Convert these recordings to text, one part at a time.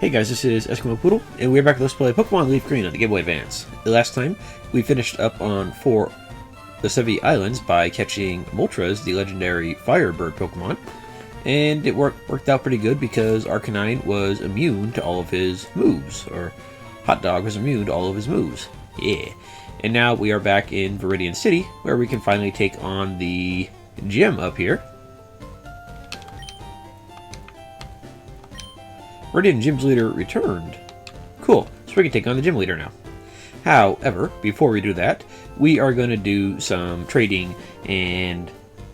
Hey guys, this is Eskimo Poodle, and we're back to Let's Play Pokémon LeafGreen on the Game Boy Advance. The last time, we finished up on 4 the Sevi Islands by catching Moltres, the legendary Firebird Pokemon, and it worked out pretty good because Arcanine was immune to all of his moves, or Hot Dog was immune to all of his moves. Yeah. And now we are back in Viridian City, where we can finally take on the gym up here. Viridian Gym's leader returned. Cool, so we can take on the gym leader now. However, before we do that, we are going to do some trading and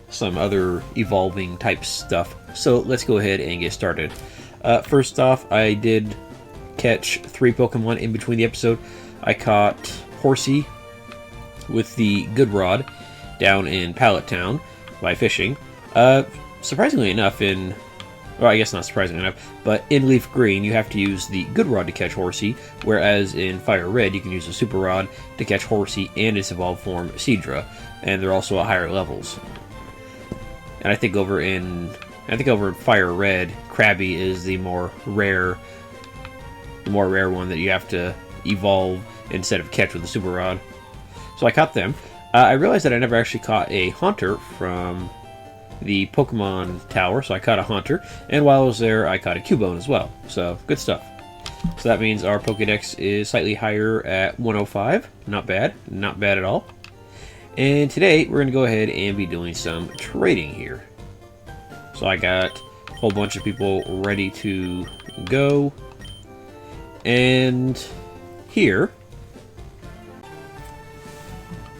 some other evolving type stuff. So let's go ahead and get started. First off, I did catch 3 Pokemon in between the episode. I caught Horsey with the Good Rod down in Pallet Town by fishing. Surprisingly enough, well, I guess not surprisingly enough, but in LeafGreen you have to use the Good Rod to catch Horsey, whereas in Fire Red you can use the Super Rod to catch Horsey and its evolved form, Seadra, and they're also at higher levels. And I think over in Fire Red, Krabby is the more rare one that you have to evolve instead of catch with the Super Rod. So I caught them. I realized that I never actually caught a Haunter from the Pokemon Tower, so I caught a Haunter, and while I was there I caught a Cubone as well, so good stuff. So that means our Pokédex is slightly higher at 105, not bad at all. And today we're going to go ahead and be doing some trading here. So I got a whole bunch of people ready to go, and here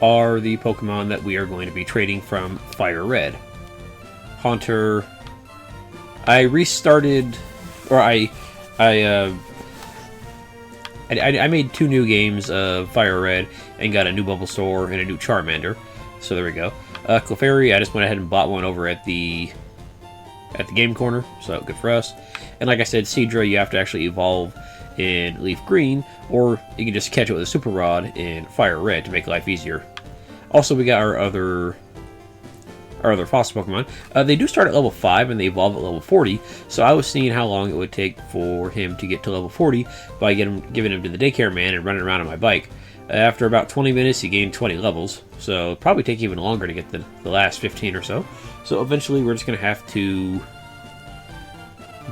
are the Pokemon that we are going to be trading from Fire Red. Haunter, I restarted, or I made 2 new games of Fire Red and got a new Bulbasaur and a new Charmander. So there we go. Clefairy, I just went ahead and bought one over at the game corner, so good for us. And like I said, Seadra you have to actually evolve in LeafGreen, or you can just catch it with a Super Rod in Fire Red to make life easier. Also, we got our other fossil Pokemon. They do start at level 5 and they evolve at level 40, so I was seeing how long it would take for him to get to level 40 by giving him to the daycare man and running around on my bike. After about 20 minutes he gained 20 levels, so it'll probably take even longer to get the last 15 or so. So eventually we're just going to have to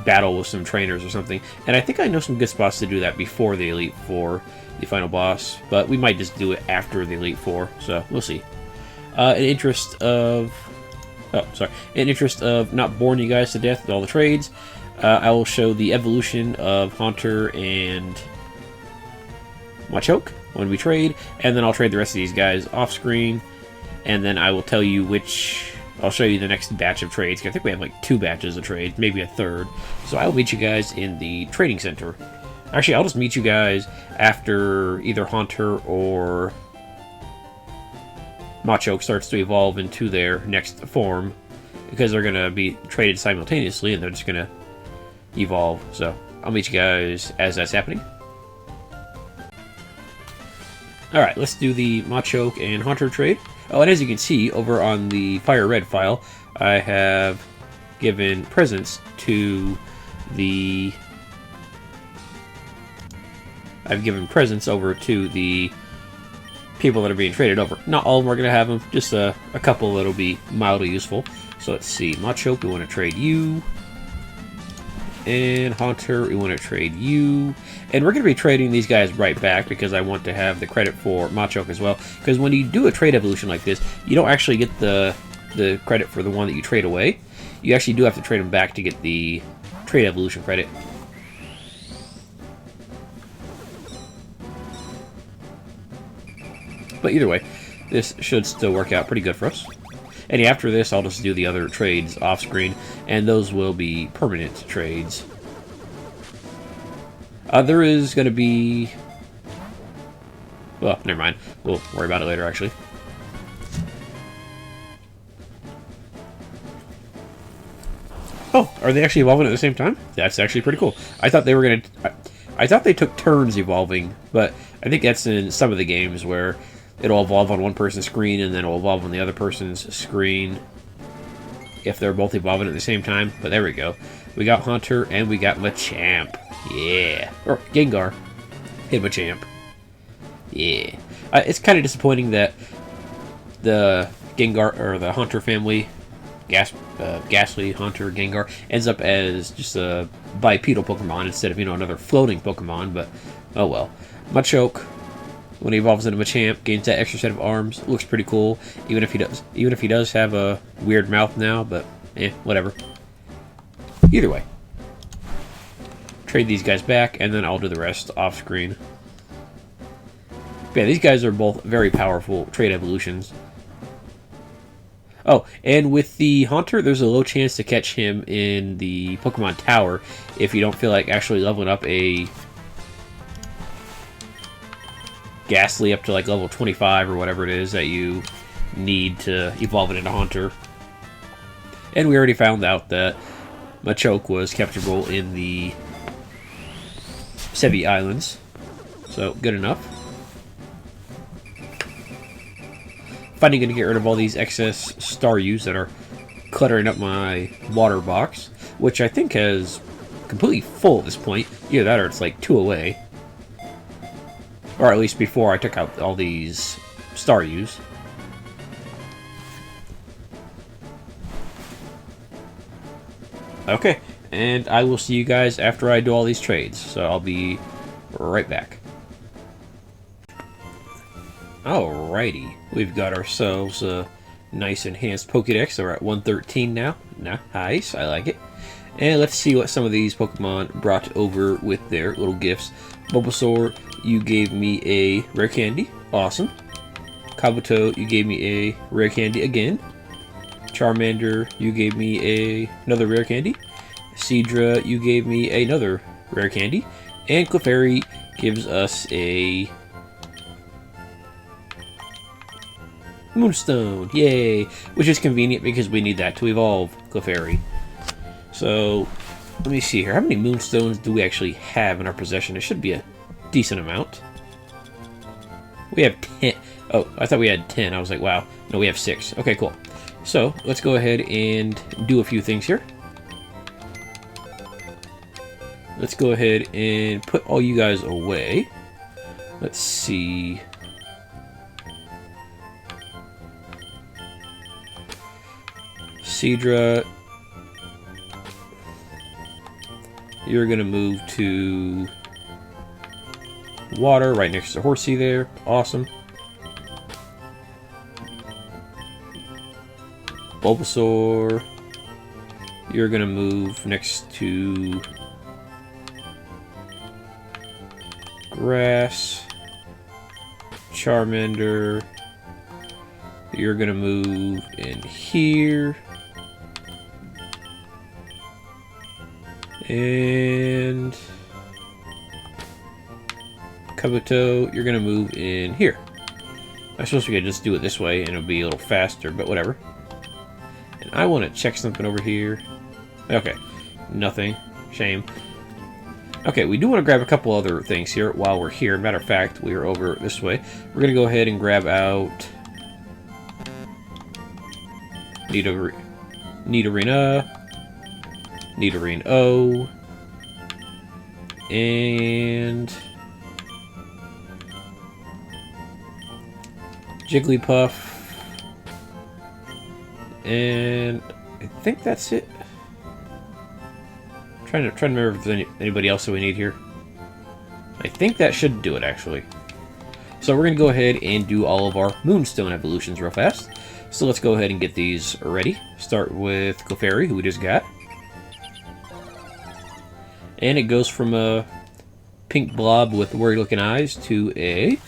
battle with some trainers or something, and I think I know some good spots to do that before the Elite Four, the final boss, but we might just do it after the Elite Four, so we'll see. In interest of not boring you guys to death with all the trades, I will show the evolution of Haunter and Machoke when we trade, and then I'll trade the rest of these guys off screen, and then I will tell you I'll show you the next batch of trades. I think we have like 2 batches of trades, maybe a third. So I will meet you guys in the trading center. Actually, I'll just meet you guys after either Haunter or Machoke starts to evolve into their next form, because they're going to be traded simultaneously and they're just going to evolve. So I'll meet you guys as that's happening. Alright, let's do the Machoke and Haunter trade. Oh, and as you can see over on the Fire Red file, I have given presents to the... over to the people that are being traded over. Not all of them are going to have them, just a couple that'll be mildly useful. So let's see, Machoke, we want to trade you. And Haunter, we want to trade you. And we're going to be trading these guys right back because I want to have the credit for Machoke as well. Because when you do a trade evolution like this, you don't actually get the credit for the one that you trade away. You actually do have to trade them back to get the trade evolution credit. But either way, this should still work out pretty good for us. And after this, I'll just do the other trades off screen, and those will be permanent trades. There is going to be... well, never mind. We'll worry about it later, actually. Oh, are they actually evolving at the same time? That's actually pretty cool. I thought they were going to... I thought they took turns evolving, but I think that's in some of the games where it'll evolve on one person's screen and then it'll evolve on the other person's screen if they're both evolving at the same time. But there we go. We got Haunter and we got Machamp. Yeah. Or Gengar. Hitmonchamp. Yeah. It's kind of disappointing that the Gengar, or the Haunter family, Ghastly, Haunter, Gengar, ends up as just a bipedal Pokemon instead of, another floating Pokemon, but oh well. Machoke, when he evolves into Machamp, gains that extra set of arms. It looks pretty cool, even if he does have a weird mouth now, but whatever. Either way. Trade these guys back, and then I'll do the rest off screen. Yeah, these guys are both very powerful trait evolutions. Oh, and with the Haunter, there's a low chance to catch him in the Pokemon Tower if you don't feel like actually leveling up a Ghastly up to like level 25 or whatever it is that you need to evolve it into Haunter. And we already found out that Machoke was capturable in the Sevi Islands, so good enough. Finally going to get rid of all these excess Staryus that are cluttering up my water box, which I think has completely full at this point. Either that or it's like 2 away. Or at least before I took out all these Staryus. Okay, and I will see you guys after I do all these trades, so I'll be right back. Alrighty, we've got ourselves a nice enhanced Pokédex, so we're at 113 now. Nice, I like it. And let's see what some of these Pokemon brought over with their little gifts. Bulbasaur, you gave me a rare candy. Awesome. Kabuto, you gave me a rare candy again. Charmander, you gave me another rare candy. Seadra, you gave me another rare candy. And Clefairy gives us a Moonstone. Yay! Which is convenient because we need that to evolve Clefairy. So, let me see here. How many Moonstones do we actually have in our possession? It should be a decent amount. We have 10. Oh, I thought we had 10. I was like, wow. No, we have 6. Okay, cool. So, let's go ahead and do a few things here. Let's go ahead and put all you guys away. Let's see. Seadra, you're going to move to water right next to Horsey there. Awesome. Bulbasaur, you're going to move next to grass. Charmander, you're going to move in here. And Kabuto, you're going to move in here. I suppose we could just do it this way and it'll be a little faster, but whatever. And I want to check something over here. Okay, nothing. Shame. Okay, we do want to grab a couple other things here while we're here. Matter of fact, we are over this way. We're going to go ahead and grab out Nidorina, Nidorino, and Jigglypuff, and I think that's it. Trying to remember if there's anybody else that we need here. I think that should do it, actually. So we're going to go ahead and do all of our Moonstone evolutions real fast. So let's go ahead and get these ready. Start with Clefairy, who we just got. And it goes from a pink blob with worried looking eyes to a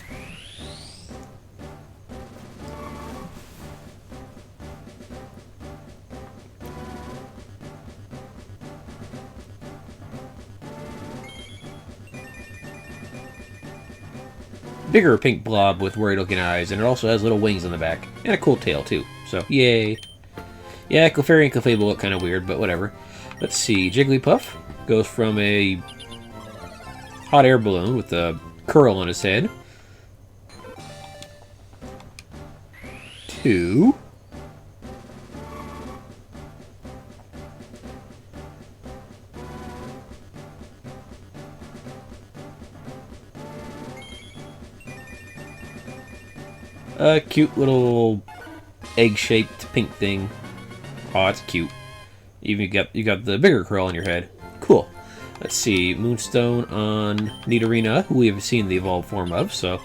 bigger pink blob with worried looking eyes, and it also has little wings on the back and a cool tail too, so yay. Yeah, Clefairy and Clefable look kind of weird, but whatever. Let's see, Jigglypuff goes from a hot air balloon with a curl on his head to A cute little egg-shaped pink thing. Oh, it's cute. Even you got the bigger curl on your head. Cool. Let's see, Moonstone on Nidorina, who we have seen the evolved form of, so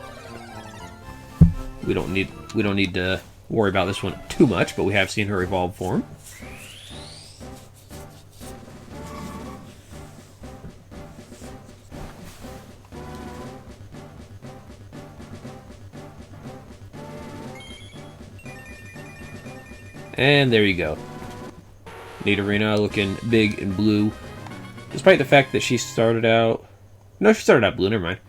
we don't need to worry about this one too much, but we have seen her evolved form. And there you go. Nidorina looking big and blue. Despite the fact that she started out... No, she started out blue, never mind.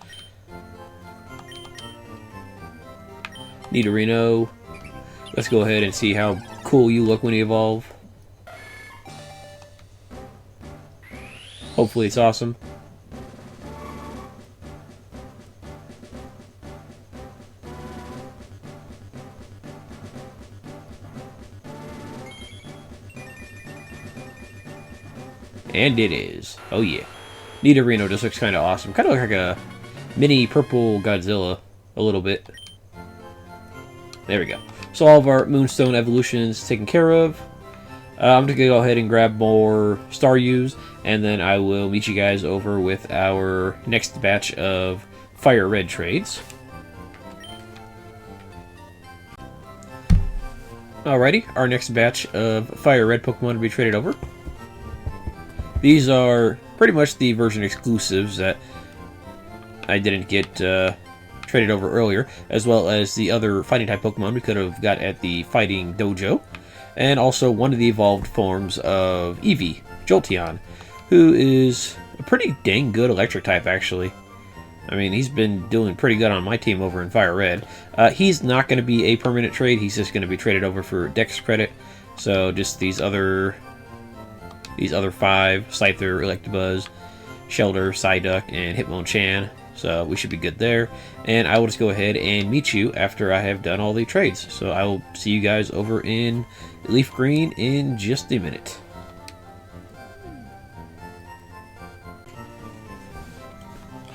Nidorino. Let's go ahead and see how cool you look when you evolve. Hopefully it's awesome. And it is. Oh yeah. Nidorino just looks kind of awesome. Kind of like a mini purple Godzilla. A little bit. There we go. So all of our Moonstone evolutions taken care of. I'm going to go ahead and grab more Staryus. And then I will meet you guys over with our next batch of Fire Red trades. Alrighty. Our next batch of Fire Red Pokemon to be traded over. These are pretty much the version exclusives that I didn't get traded over earlier, as well as the other fighting type Pokemon we could have got at the fighting dojo, and also one of the evolved forms of Eevee, Jolteon, who is a pretty dang good electric type actually. I mean, he's been doing pretty good on my team over in Fire Red. He's not going to be a permanent trade, he's just going to be traded over for Dex credit, so just these other 5, Scyther, Electabuzz, Shelter, Psyduck, and Hitmonchan. So we should be good there. And I will just go ahead and meet you after I have done all the trades. So I will see you guys over in LeafGreen in just a minute.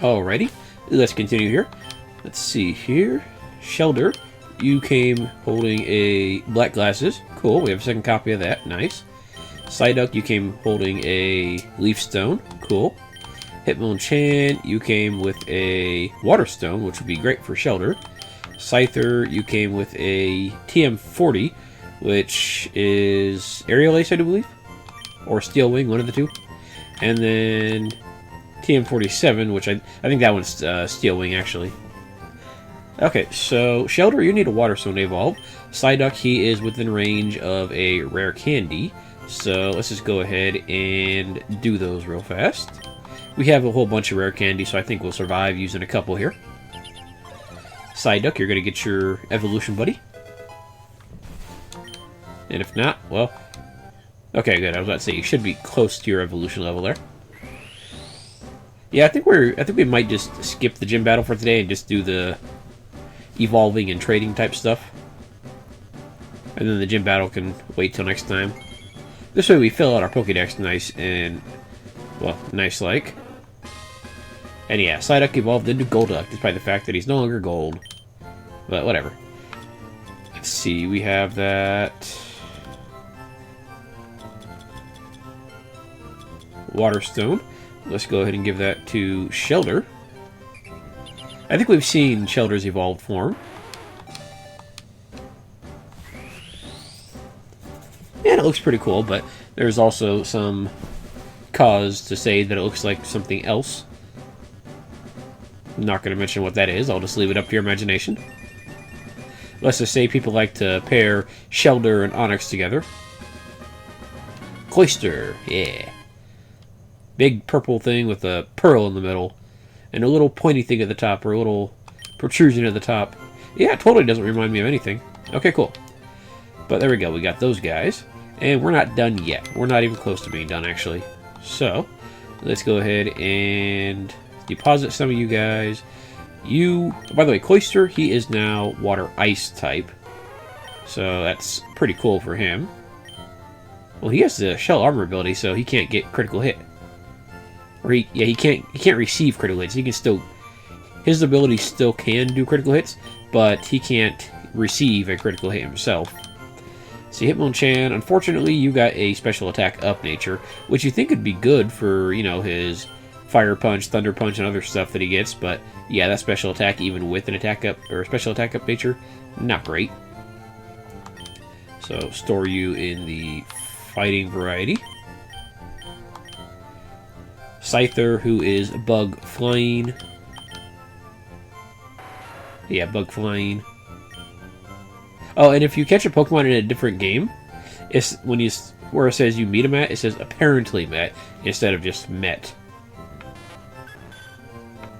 Alrighty, let's continue here. Let's see here. Shelter, you came holding a black glasses. Cool, we have a second copy of that. Nice. Psyduck, you came holding a Leaf Stone. Cool. Hitmonchan, you came with a Water Stone, which would be great for Shelter. Scyther, you came with a TM40, which is Aerial Ace, I do believe? Or Steel Wing, one of the two. And then TM47, which I think that one's Steel Wing, actually. Okay, so Shelter, you need a Water Stone to evolve. Psyduck, he is within range of a Rare Candy. So let's just go ahead and do those real fast. We have a whole bunch of rare candy, so I think we'll survive using a couple here. Psyduck, you're going to get your evolution, buddy. And if not, well... Okay, good. I was about to say, you should be close to your evolution level there. Yeah, I think we might just skip the gym battle for today and just do the evolving and trading type stuff. And then the gym battle can wait till next time. This way we fill out our Pokédex nice and, well, nice-like. And yeah, Psyduck evolved into Golduck, despite the fact that he's no longer gold. But whatever. Let's see, we have that... Water Stone. Let's go ahead and give that to Shelter. I think we've seen Shelter's evolved form. And it looks pretty cool, but there's also some cause to say that it looks like something else. I'm not going to mention what that is. I'll just leave it up to your imagination. Let's just say people like to pair Shelter and Onix together. Cloyster, yeah. Big purple thing with a pearl in the middle. And a little pointy thing at the top, or a little protrusion at the top. Yeah, it totally doesn't remind me of anything. Okay, cool. But there we go, we got those guys. And we're not done yet. We're not even close to being done, actually. So, let's go ahead and deposit some of you guys. You, by the way, Cloyster, he is now Water Ice type. So that's pretty cool for him. Well, he has the Shell Armor ability, so he can't get critical hit. Or he can't receive critical hits. He can still, his ability still can do critical hits, but he can't receive a critical hit himself. See, Hitmonchan, unfortunately, you got a special attack up nature, which you think would be good for, you know, his Fire Punch, Thunder Punch, and other stuff that he gets, but yeah, that special attack, even with an attack up, or a special attack up nature, not great. So, store you in the fighting variety. Scyther, who is Bug Flying. Yeah, Bug Flying. Oh, and if you catch a Pokemon in a different game, it's when you where it says you meet him at, it says apparently met instead of just met.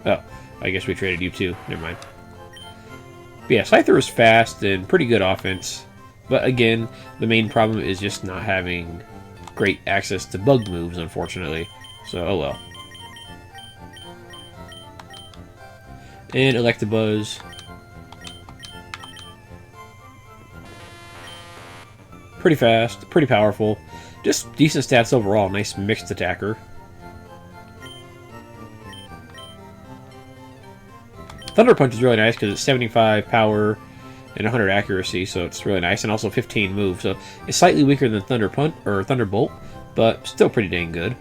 Oh, I guess we traded you too. Never mind. But yeah, Scyther is fast and pretty good offense. But again, the main problem is just not having great access to bug moves, unfortunately. So, oh well. And Electabuzz. Pretty fast, pretty powerful. Just decent stats overall. Nice mixed attacker. Thunder Punch is really nice because it's 75 power and 100 accuracy, so it's really nice. And also 15 move, so it's slightly weaker than Thunder Punch or Thunderbolt, but still pretty dang good.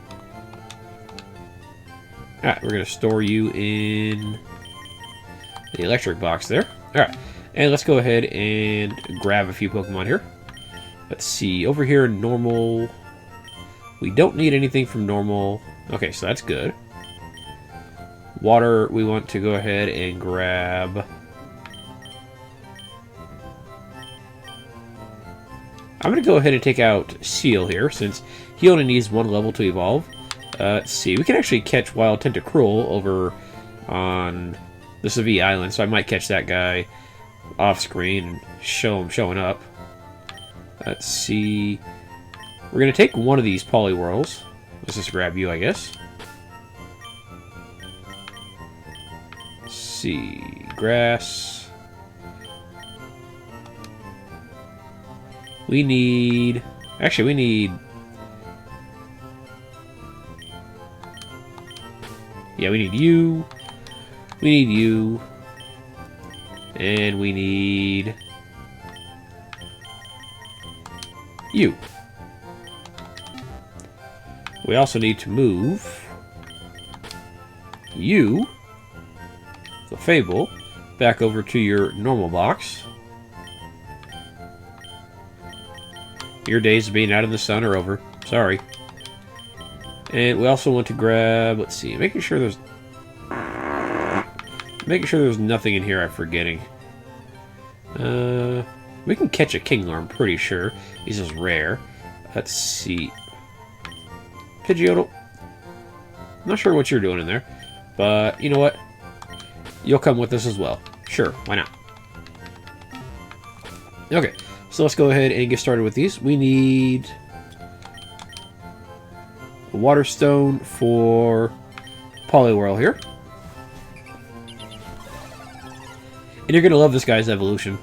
Alright, we're going to store you in the electric box there. Alright, and let's go ahead and grab a few Pokemon here. Let's see, over here in normal, we don't need anything from normal. Okay, so that's good. Water, we want to go ahead and grab. I'm going to go ahead and take out Seal here, since he only needs one level to evolve. Let's see, we can actually catch Wild Tentacruel over on the Seville Island, so I might catch that guy off screen and show him showing up. Let's see. We're going to take one of these Poliwhirls. Let's just grab you, I guess. Let's see. Grass. We need... Actually, we need... Yeah, we need you. We need you. And we need... you. We also need to move you, the Fable, back over to your normal box. Your days of being out in the sun are over. Sorry. And we also want to grab, let's see, making sure there's nothing in here I'm forgetting. We can catch a Kingler, I'm pretty sure. He's just rare. Let's see. Pidgeotto. Not sure what you're doing in there. But, you know what? You'll come with us as well. Sure, why not? Okay, so let's go ahead and get started with these. We need a Water Stone for Poliwhirl here. And you're going to love this guy's evolution.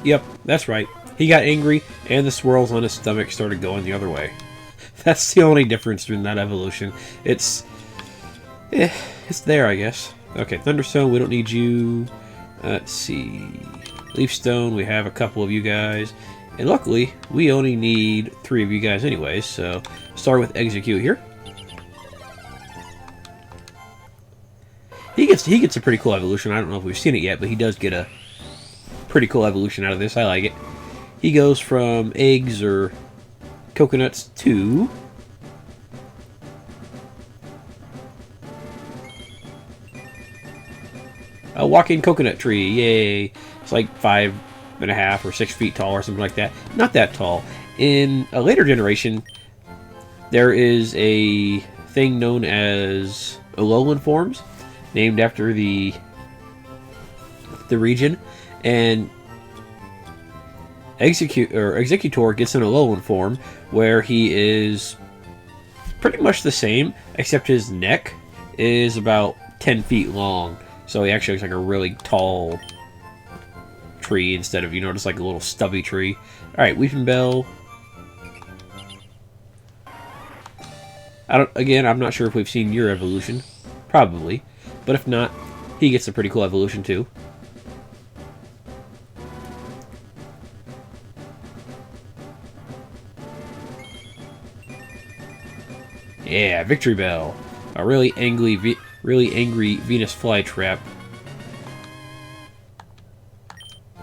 Yep, that's right. He got angry, and the swirls on his stomach started going the other way. That's the only difference between that evolution. It's there, I guess. Okay, Thunderstone, we don't need you. Let's see. Leaf Stone, we have a couple of you guys. And luckily, we only need 3 of you guys anyways, so start with Execute here. He gets a pretty cool evolution. I don't know if we've seen it yet, but he does get a pretty cool evolution out of this. I like it. He goes from eggs or coconuts to a walking coconut tree. Yay! It's like 5.5 or 6 feet tall or something like that. Not that tall. In a later generation, there is a thing known as Alolan forms, named after the region. And Executor gets an Alolan form where he is pretty much the same, except his neck is about 10 feet long. So he actually looks like a really tall tree instead of, just like a little stubby tree. Alright, Weeping Bell. I'm not sure if we've seen your evolution. Probably. But if not, he gets a pretty cool evolution too. Yeah, Victory Bell. A really angry Venus flytrap.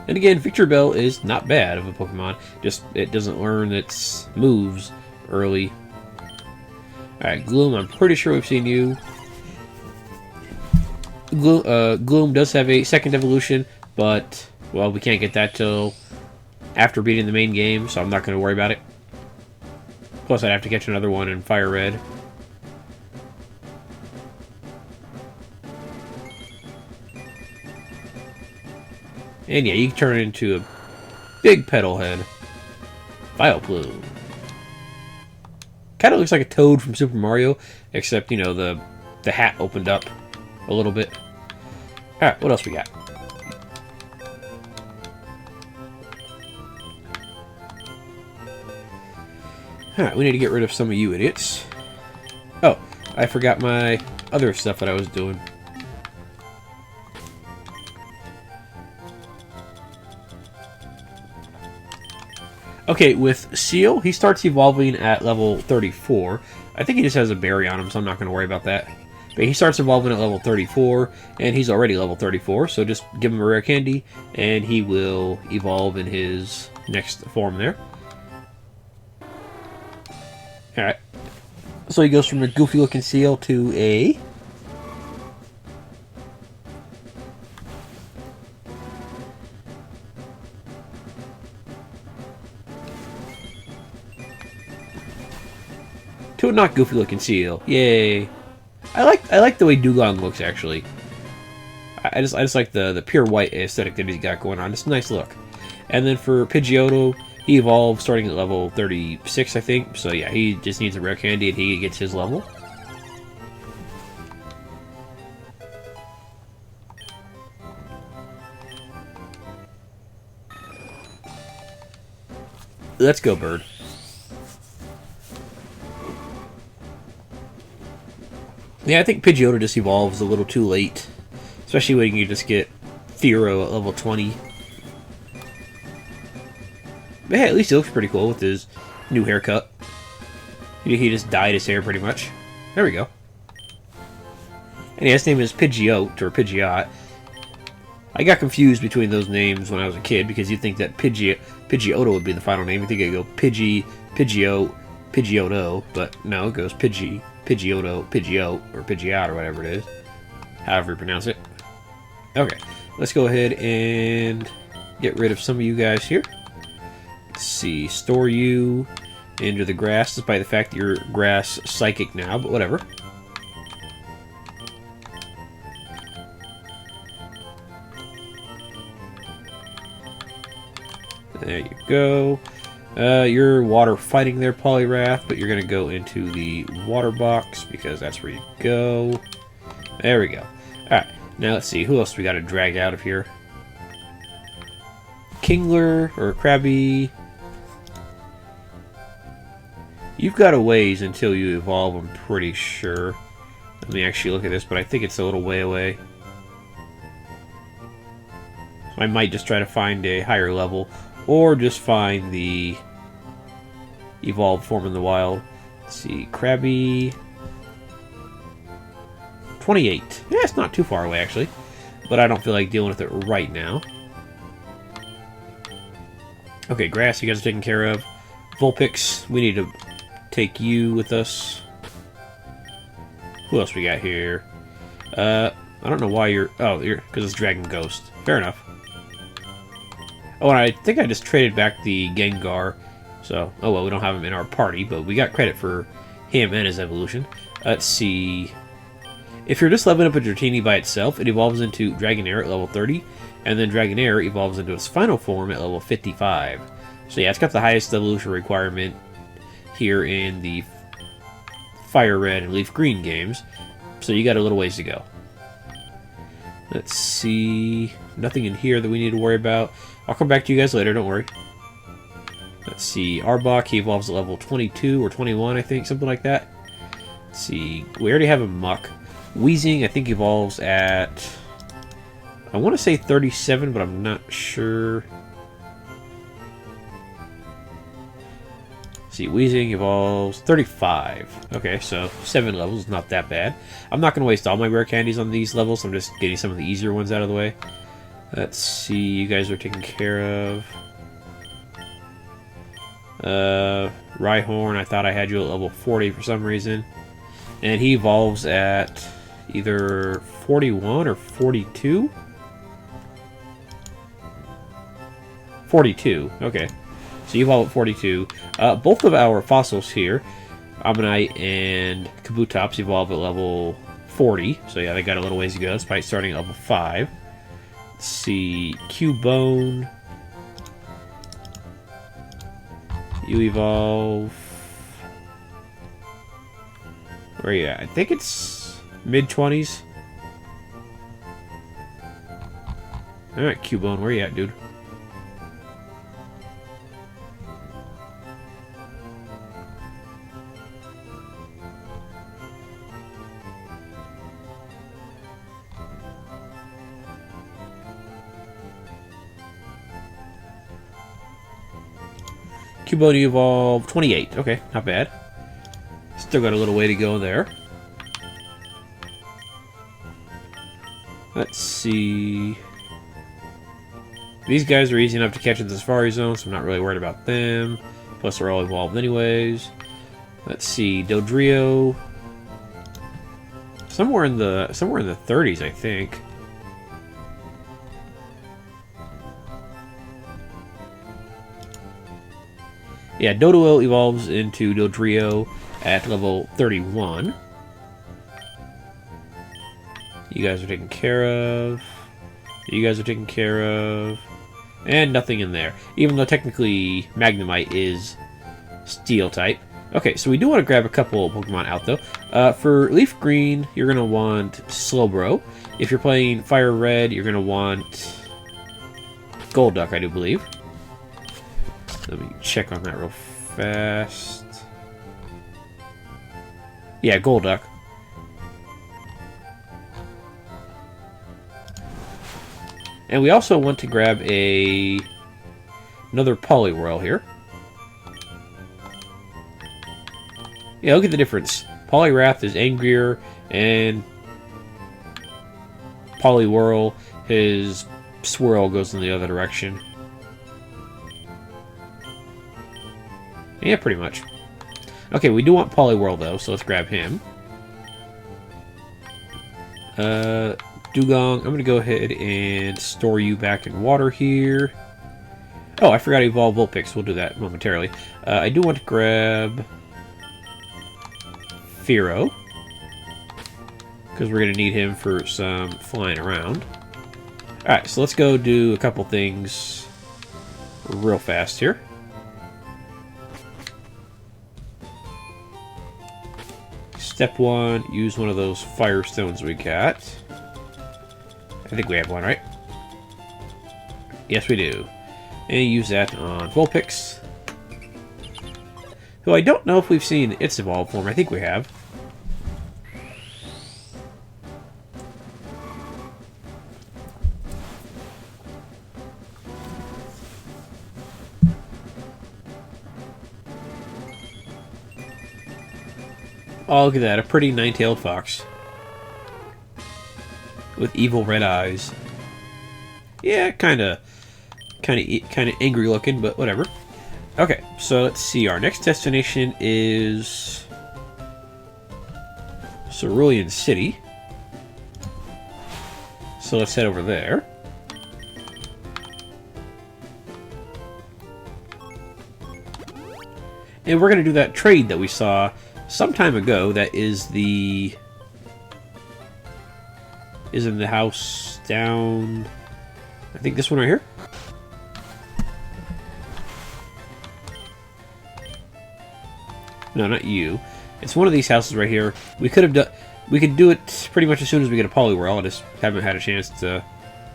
And again, Victory Bell is not bad of a Pokemon. Just, it doesn't learn its moves early. Alright, Gloom, I'm pretty sure we've seen you. Gloom does have a second evolution, but, well, we can't get that till after beating the main game, so I'm not going to worry about it. Plus, I'd have to catch another one in Fire Red. And yeah, you can turn it into a big petal head. Vileplume. Kind of looks like a Toad from Super Mario, except, the hat opened up a little bit. Alright, what else we got? Alright, we need to get rid of some of you idiots. Oh, I forgot my other stuff that I was doing. Okay, with Seal, he starts evolving at level 34. I think he just has a berry on him, so I'm not going to worry about that. But he starts evolving at level 34, and he's already level 34, so just give him a rare candy, and he will evolve in his next form there. Alright. So he goes from a goofy-looking Seal to a... to a not goofy-looking Seal. Yay! I like the way Dugong looks, actually. I just like the pure white aesthetic that he's got going on. It's a nice look. And then for Pidgeotto, he evolved starting at level 36, I think. So yeah, he just needs a rare candy and he gets his level. Let's go, bird. Yeah, I think Pidgeotto just evolves a little too late. Especially when you just get Theoro at level 20. But hey, at least he looks pretty cool with his new haircut. He just dyed his hair pretty much. There we go. And yeah, his name is Pidgeot, or Pidgeot. I got confused between those names when I was a kid, because you'd think that Pidgeotto would be the final name. You think it'd go Pidgeot, Pidgeotto, but no, it goes Pidgeotto, Pidgeot, or Pidgeot, or whatever it is. However you pronounce it. Okay, let's go ahead and get rid of some of you guys here. Let's see, store you into the grass, despite the fact that you're grass psychic now, but whatever. There you go. You're water fighting there, Poliwrath, but you're going to go into the water box because that's where you go. There we go. Alright, now let's see. Who else we got to drag out of here? Kingler or Krabby. You've got a ways until you evolve, I'm pretty sure. Let me actually look at this, but I think it's a little way away. So I might just try to find a higher level, or just find the evolved form in the wild. Let's see, Krabby... 28. Yeah, it's not too far away, actually. But I don't feel like dealing with it right now. Okay, Grass, you guys are taken care of. Vulpix, we need to take you with us. Who else we got here? I don't know why you're... Oh, you're because it's Dragon Ghost. Fair enough. Oh, and I think I just traded back the Gengar. So, oh well, we don't have him in our party, but we got credit for him and his evolution. Let's see. If you're just leveling up a Dratini by itself, it evolves into Dragonair at level 30, and then Dragonair evolves into its final form at level 55. So yeah, it's got the highest evolution requirement here in the Fire Red and Leaf Green games, so you got a little ways to go. Let's see. Nothing in here that we need to worry about. I'll come back to you guys later, don't worry. Let's see. Arbok, he evolves at level 22 or 21, I think, something like that. Let's see. We already have a Muck. Weezing, I think, evolves at... I want to say 37, but I'm not sure. See, Weezing evolves 35. Okay, so 7 levels, not that bad. I'm not going to waste all my rare candies on these levels. I'm just getting some of the easier ones out of the way. Let's see, you guys are taken care of. Rhyhorn, I thought I had you at level 40 for some reason. And he evolves at either 41 or 42? 42, okay. So you evolve at 42. Both of our fossils here, Ammonite and Kabutops, evolve at level 40. So yeah, they got a little ways to go, despite starting at level 5. Let's see, Cubone. You evolve... Where are you at? I think it's mid-20s. Alright, Cubone, where are you at, dude? Cubone evolve 28. Okay, not bad. Still got a little way to go there. Let's see. These guys are easy enough to catch in the Safari Zone, so I'm not really worried about them. Plus, they're all evolved anyways. Let's see, Dodrio. Somewhere in the 30s, I think. Yeah, Doduo evolves into Dodrio at level 31. You guys are taken care of. You guys are taken care of. And nothing in there. Even though technically Magnemite is Steel type. Okay, so we do want to grab a couple of Pokemon out, though. For LeafGreen, you're going to want Slowbro. If you're playing Fire Red, you're going to want Golduck, I do believe. Let me check on that real fast. Yeah, Golduck. And we also want to grab another Poliwhirl here. Yeah, look at the difference. Poliwrath is angrier, and Poliwhirl, his swirl goes in the other direction. Yeah, pretty much. Okay, we do want Poliwhirl, though, so let's grab him. Dugong, I'm going to go ahead and store you back in water here. Oh, I forgot to evolve Vulpix. We'll do that momentarily. I do want to grab Fearow, because we're going to need him for some flying around. Alright, so let's go do a couple things real fast here. Step 1, use one of those Firestones we got. I think we have one, right? Yes, we do. And use that on Vulpix. Who I don't know if we've seen its evolved form. I think we have. Oh, look at that. A pretty nine-tailed fox. With evil red eyes. Yeah, kind of angry looking, but whatever. Okay, so let's see. Our next destination is Cerulean City. So let's head over there. And we're going to do that trade that we saw some time ago. That is in the house down, I think this one right here. No, not you. It's one of these houses right here. We could have done... We could do it pretty much as soon as we get a Poliwhirl. I just haven't had a chance to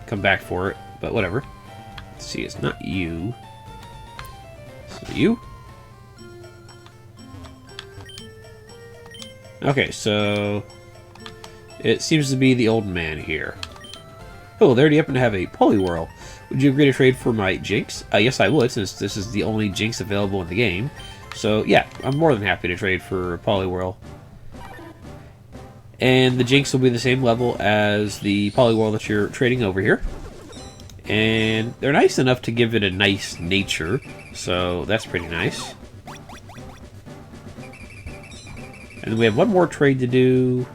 come back for it, but whatever. Let's see, it's not you. Is you? Okay, so it seems to be the old man here. Oh, there you happen to have a Poliwhirl. Would you agree to trade for my Jinx? Yes, I would, since this is the only Jinx available in the game. So, yeah, I'm more than happy to trade for a Poliwhirl. And the Jinx will be the same level as the Poliwhirl that you're trading over here. And they're nice enough to give it a nice nature, so that's pretty nice. And then we have one more trade to do.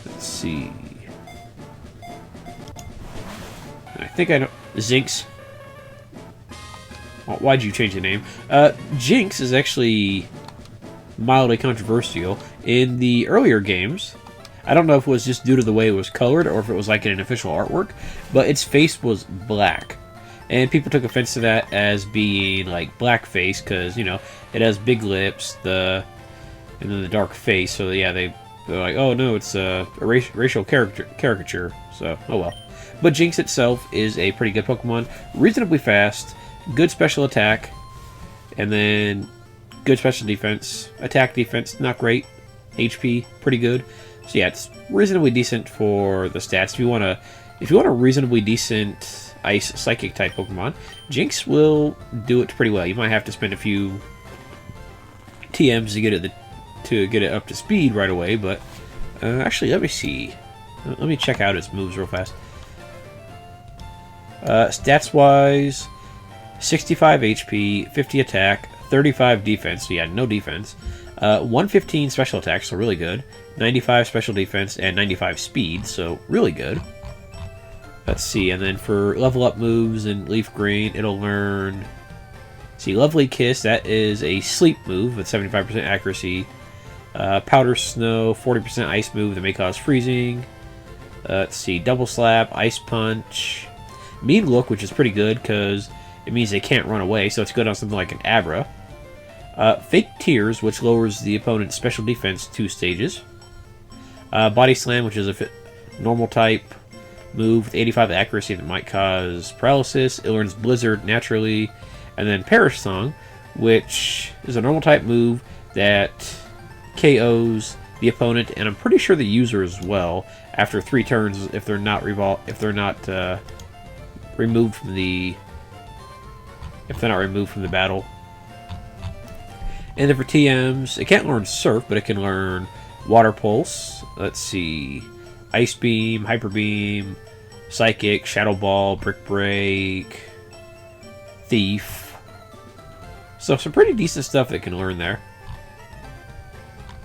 Let's see. I think I know. Zinx. Why'd you change the name? Jinx is actually mildly controversial. In the earlier games, I don't know if it was just due to the way it was colored or if it was like in an official artwork, but its face was black. And people took offense to that as being like blackface because, you know, it has big lips, and then the dark face. So yeah, they're like, oh no, it's a racial caricature. So, oh well. But Jinx itself is a pretty good Pokemon, reasonably fast, good special attack, and then good special defense. Attack defense, not great. HP, pretty good. So yeah, it's reasonably decent for the stats. If you want a reasonably decent Ice Psychic type Pokemon, Jinx will do it pretty well. You might have to spend a few TMs to get it up to speed right away, but actually, let me see. Let me check out its moves real fast. Stats-wise, 65 HP, 50 attack, 35 defense, so yeah, no defense. 115 special attack, so really good. 95 special defense, and 95 speed, so really good. Let's see, and then for level up moves in LeafGreen, it'll learn... See, Lovely Kiss, that is a sleep move with 75% accuracy. Powder Snow, 40% ice move that may cause freezing. Let's see, Double Slap, Ice Punch. Mean Look, which is pretty good because it means they can't run away, so it's good on something like an Abra. Fake Tears, which lowers the opponent's special defense 2 stages. Body Slam, which is a normal type move with 85 accuracy that might cause paralysis. It learns Blizzard naturally. And then Perish Song, which is a normal type move that KOs the opponent, and I'm pretty sure the user as well after 3 turns if they're not removed from the battle. And then for TMs, it can't learn Surf, but it can learn Water Pulse. Let's see, Ice Beam, Hyper Beam, Psychic, Shadow Ball, Brick Break, Thief. So some pretty decent stuff that can learn there.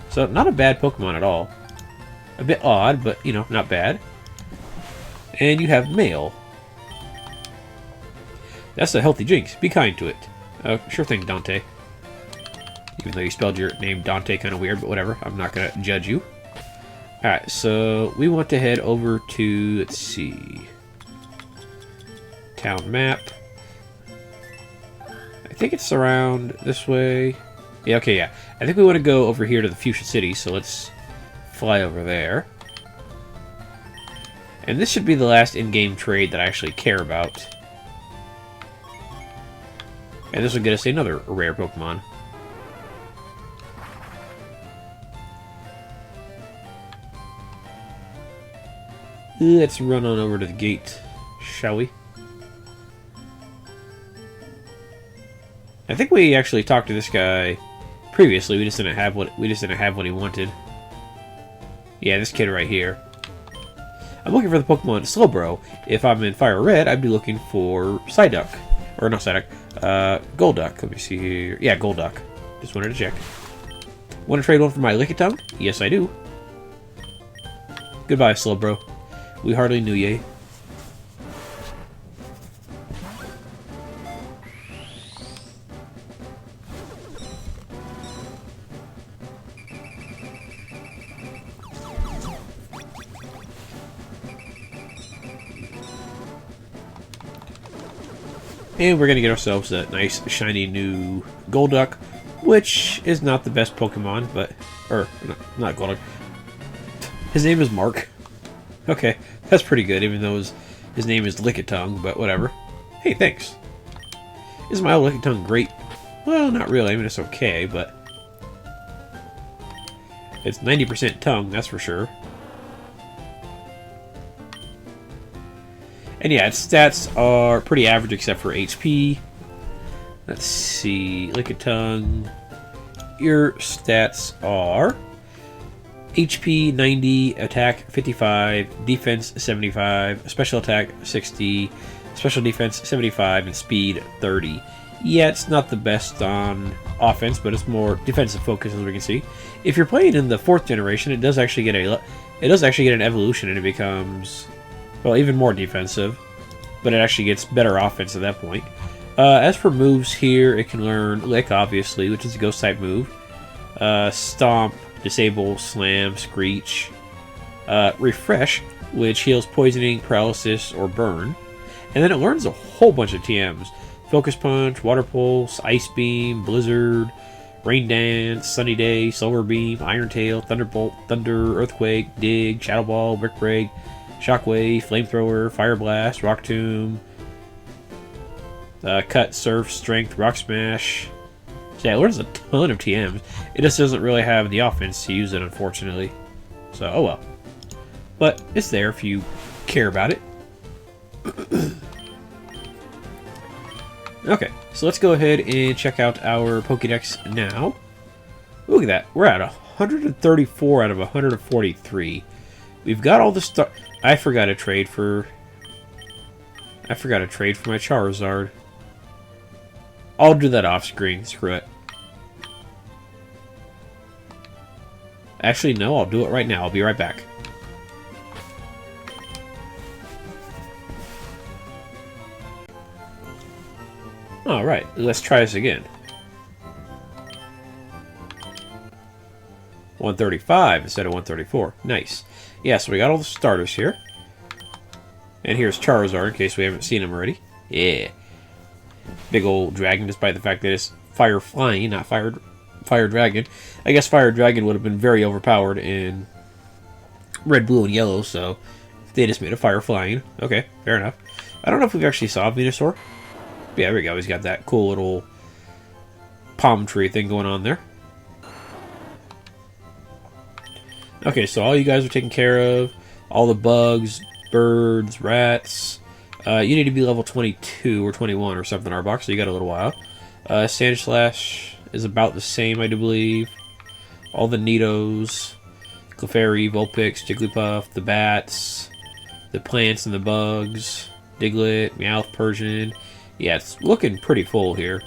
So not a bad Pokemon at all. A bit odd, but you know, not bad. And you have Mail. That's a healthy Jinx. Be kind to it. Sure thing, Dante. Even though you spelled your name Dante kind of weird, but whatever. I'm not going to judge you. Alright, so we want to head over to, let's see, town map. I think it's around this way. Yeah, okay, yeah. I think we want to go over here to the Fuchsia City, so let's fly over there. And this should be the last in-game trade that I actually care about. And this will get us another rare Pokemon. Let's run on over to the gate, shall we? I think we actually talked to this guy previously. We just didn't have what he wanted. Yeah, this kid right here. I'm looking for the Pokemon Slowbro. If I'm in Fire Red, I'd be looking for Psyduck. Or not Psyduck. Golduck. Let me see here. Yeah, Golduck. Just wanted to check. Want to trade one for my Lickitung? Yes, I do. Goodbye, Slowbro. We hardly knew ye. And we're going to get ourselves a nice, shiny new Golduck. which is not the best Pokemon, but... Or, not Golduck. His name is Mark. Okay, that's pretty good, even though his name is Lickitung, but whatever. Hey, thanks. Is my Lickitung great? Well, not really. I mean, it's okay, but... It's 90% tongue, that's for sure. And yeah, its stats are pretty average except for HP. Let's see, Lickitung. Your stats are HP 90, attack 55, defense 75, special attack 60, special defense 75, and speed 30. Yeah, it's not the best on offense, but it's more defensive focus, as we can see. If you're playing in the 4th generation, it does actually get an evolution, and it becomes, well, even more defensive. But it actually gets better offense at that point. As for moves here, it can learn Lick, obviously, which is a Ghost type move. Stomp, Disable, Slam, Screech. Refresh, which heals Poisoning, Paralysis, or Burn. And then it learns a whole bunch of TMs. Focus Punch, Water Pulse, Ice Beam, Blizzard, Rain Dance, Sunny Day, Silver Beam, Iron Tail, Thunderbolt, Thunder, Earthquake, Dig, Shadow Ball, Brick Break, Shockwave, Flamethrower, Fire Blast, Rock Tomb, Cut, Surf, Strength, Rock Smash. So yeah, it learns a ton of TMs. It just doesn't really have the offense to use it, unfortunately. So, oh well. But it's there if you care about it. Okay, so let's go ahead and check out our Pokédex now. Look at that. We're at 134 out of 143. We've got all the stuff. I forgot to trade for my Charizard. I'll do that off screen. Screw it. Actually, no, I'll do it right now. I'll be right back. Alright, let's try this again. 135 instead of 134. Nice. Yeah, so we got all the starters here. And here's Charizard, in case we haven't seen him already. Yeah. Big old dragon, despite the fact that it's fire flying, not fire dragon. I guess fire dragon would have been very overpowered in red, blue, and yellow, so they just made a fire flying. Okay, fair enough. I don't know if we've actually saw Venusaur. Yeah, there we go. He's got that cool little palm tree thing going on there. Okay, so all you guys are taken care of. All the bugs, birds, rats. You need to be level 22 or 21 or something in our box, so you got a little while. Sandslash is about the same, I do believe. All the Nidos, Clefairy, Vulpix, Jigglypuff, the bats, the plants and the bugs, Diglett, Meowth, Persian. Yeah, it's looking pretty full here.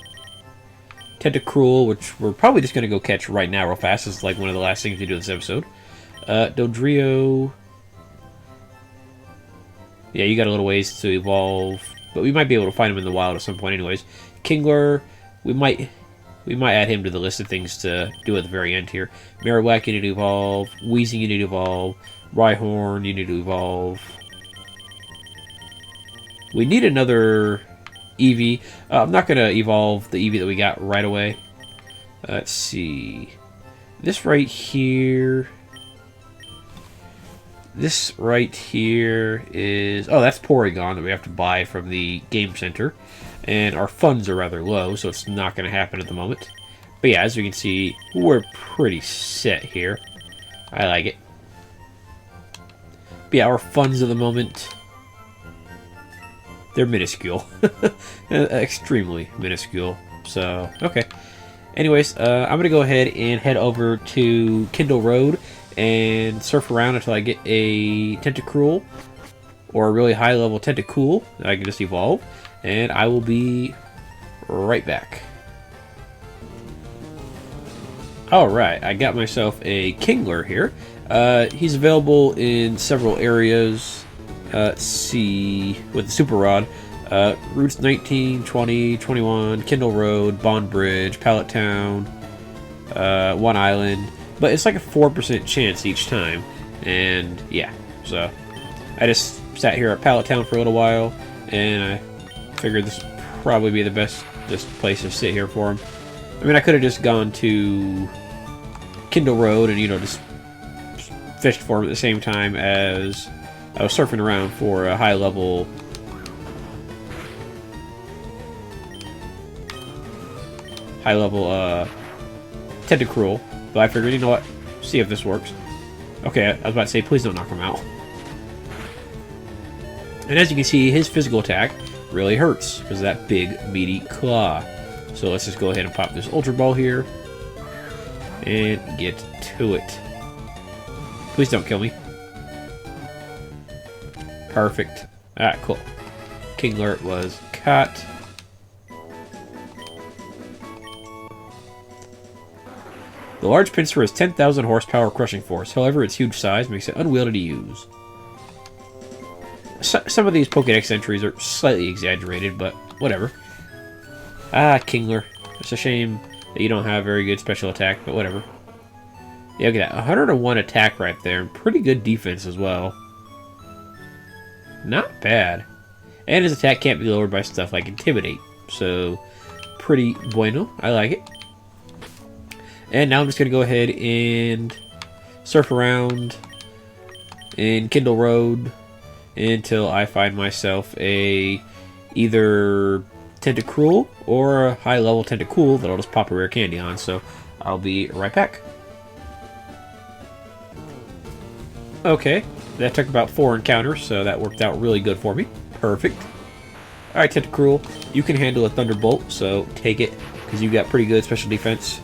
Tentacruel, which we're probably just going to go catch right now real fast. This is like one of the last things we do this episode. Dodrio. Yeah, you got a little ways to evolve, but we might be able to find him in the wild at some point anyways. Kingler, we might add him to the list of things to do at the very end here. Marowak, you need to evolve. Weezing, you need to evolve. Rhyhorn, you need to evolve. We need another Eevee. I'm not going to evolve the Eevee that we got right away. Let's see. This right here... This right here is... Oh, that's Porygon that we have to buy from the Game Center. And our funds are rather low, so it's not going to happen at the moment. But yeah, as you can see, we're pretty set here. I like it. But yeah, our funds at the moment... They're minuscule. Extremely minuscule. So, okay. Anyways, I'm going to go ahead and head over to Kindle Road and surf around until I get a Tentacruel or a really high level Tentacool that I can just evolve, and I will be right back. Alright, I got myself a Kingler here. He's available in several areas. Let's see, with the Super Rod. Routes 19, 20, 21, Kindle Road, Bond Bridge, Pallet Town, One Island. But it's like a 4% chance each time. And yeah, so I just sat here at Pallet Town for a little while, and I figured this would probably be the best place to sit here for him. I mean, I could have just gone to Kindle Road and, you know, just fished for him at the same time as I was surfing around for a high level Tentacruel, but I figured, you know what, see if this works. Okay, I was about to say, please don't knock him out. And as you can see, his physical attack really hurts because of that big, meaty claw. So let's just go ahead and pop this Ultra Ball here and get to it. Please don't kill me. Perfect. Alright, cool. Kingler was caught. The large pincer has 10,000 horsepower crushing force. However, its huge size makes it unwieldy to use. Some of these Pokédex entries are slightly exaggerated, but whatever. Ah, Kingler. It's a shame that you don't have very good special attack, but whatever. Yeah, look at that. 101 attack right there, and pretty good defense as well. Not bad. And his attack can't be lowered by stuff like Intimidate. So, pretty bueno. I like it. And now I'm just going to go ahead and surf around in Kindle Road until I find myself a either Tentacruel or a high-level Tentacool that I'll just pop a rare candy on. So I'll be right back. Okay, that took about 4 encounters, so that worked out really good for me. Perfect. Alright, Tentacruel, you can handle a Thunderbolt, so take it, because you got pretty good special defense.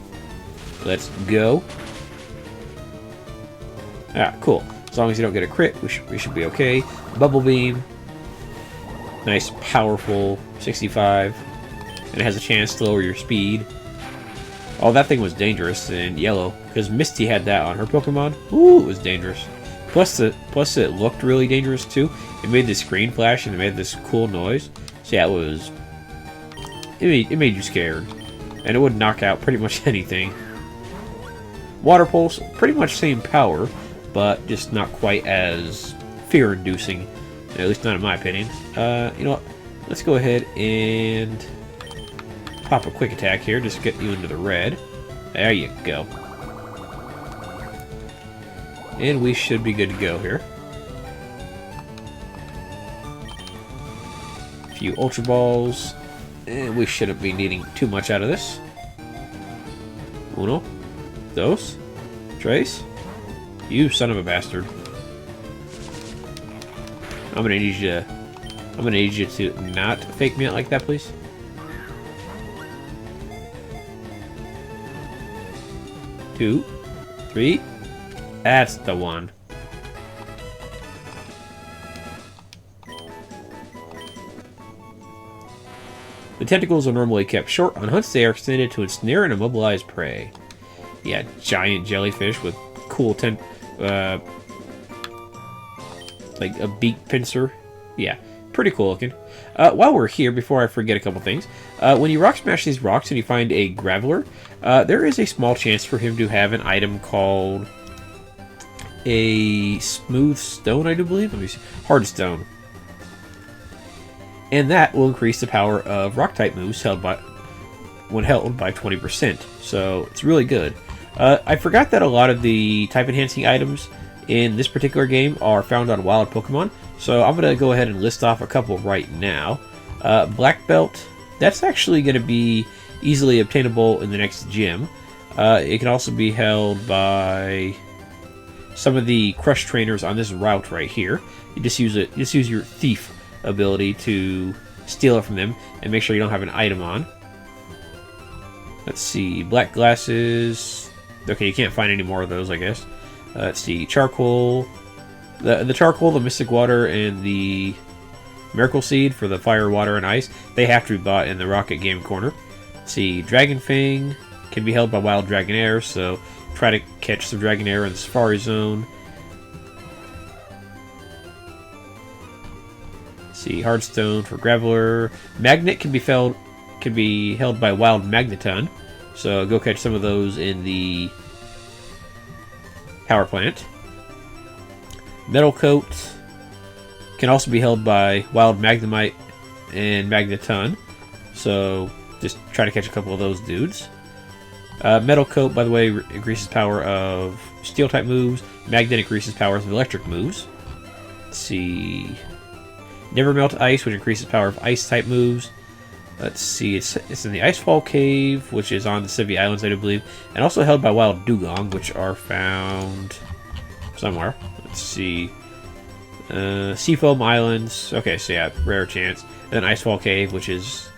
Let's go. Ah, cool. As long as you don't get a crit, we should be okay. Bubble Beam. Nice, powerful 65. And it has a chance to lower your speed. Oh, that thing was dangerous in yellow, because Misty had that on her Pokemon. Ooh, it was dangerous. Plus it looked really dangerous too. It made this screen flash and it made this cool noise. So yeah, it made you scared. And it would knock out pretty much anything. Water Pulse, pretty much same power, but just not quite as fear-inducing. At least not in my opinion. You know what? Let's go ahead and pop a quick attack here, just to get you into the red. There you go. And we should be good to go here. A few Ultra Balls. And we shouldn't be needing too much out of this. Uno. Dos. Tres. You son of a bastard. I'm gonna need you to not fake me out like that, please. Two. Three. That's the one. The tentacles are normally kept short. On hunts, they are extended to ensnare and immobilize prey. Yeah, giant jellyfish with cool like a beak pincer. Yeah, pretty cool looking. While we're here, before I forget a couple things, when you rock smash these rocks and you find a Graveler, there is a small chance for him to have an item called a smooth stone, I do believe. Let me see. Hard stone. And that will increase the power of rock type moves when held by 20%. So it's really good. I forgot that a lot of the type enhancing items in this particular game are found on wild Pokemon. So I'm going to go ahead and list off a couple right now. Black Belt, that's actually going to be easily obtainable in the next gym. It can also be held by some of the Crush trainers on this route right here. You just use your Thief ability to steal it from them and make sure you don't have an item on. Let's see, Black Glasses. Okay, you can't find any more of those, I guess. Let's see, Charcoal. The Charcoal, the Mystic Water, and the Miracle Seed for the Fire, Water, and Ice, they have to be bought in the Rocket Game Corner. Let's see, Dragon Fang can be held by Wild Dragonair, so try to catch some Dragonair in the Safari Zone. Let's see, Hardstone for Graveler. Magnet can be held by Wild Magneton, so go catch some of those in the Power Plant. Metal Coat can also be held by Wild Magnemite and Magneton, so just try to catch a couple of those dudes. Metal Coat, by the way, increases power of Steel-type moves. Magnet increases powers of electric moves. Let's see. Never Melt Ice, which increases power of Ice-type moves. Let's see. It's in the Icefall Cave, which is on the Civi Islands, I do believe. And also held by Wild Dugong, which are found somewhere. Let's see. Seafoam Islands. Okay, so yeah, rare chance. And then Icefall Cave, which is...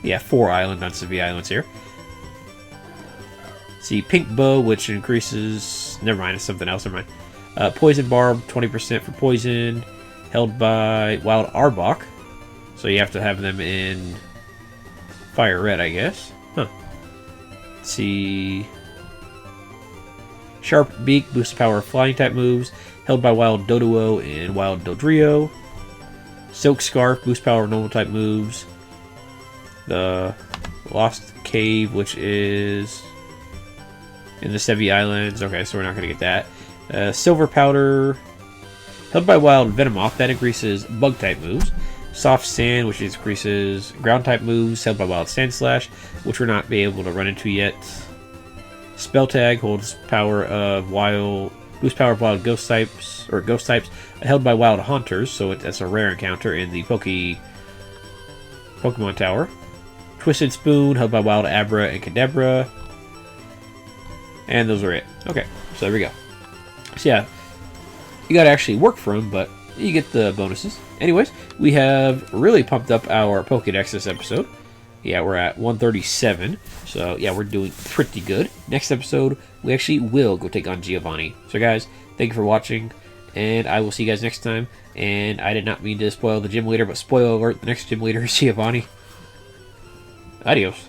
yeah, 4 islands on Civi Islands here. See, Pink Bow, which increases... never mind, it's something else, never mind. Poison Barb, 20% for poison. Held by Wild Arbok. So you have to have them in Fire Red, I guess. Huh. Let's see... Sharp Beak, boosts the power of flying-type moves. Held by Wild Doduo and Wild Dodrio. Silk Scarf, boosts power of normal-type moves. The Lost Cave, which is... in the Sevi Islands. Okay, so we're not going to get that. Silver Powder, held by Wild Venomoth, that increases Bug-type moves. Soft Sand, which increases Ground-type moves, held by Wild Sandslash, which we're not be able to run into yet. Spell Tag holds power of Wild, boost power of Wild Ghost types, held by Wild Haunters, so that's a rare encounter in the Pokemon Tower. Twisted Spoon, held by Wild Abra and Kadabra. And those are it. Okay, so there we go. So yeah, you gotta actually work for them, but you get the bonuses. Anyways, we have really pumped up our Pokédex this episode. Yeah, we're at 137. So yeah, we're doing pretty good. Next episode, we actually will go take on Giovanni. So guys, thank you for watching, and I will see you guys next time. And I did not mean to spoil the gym leader, but spoiler alert, the next gym leader is Giovanni. Adios.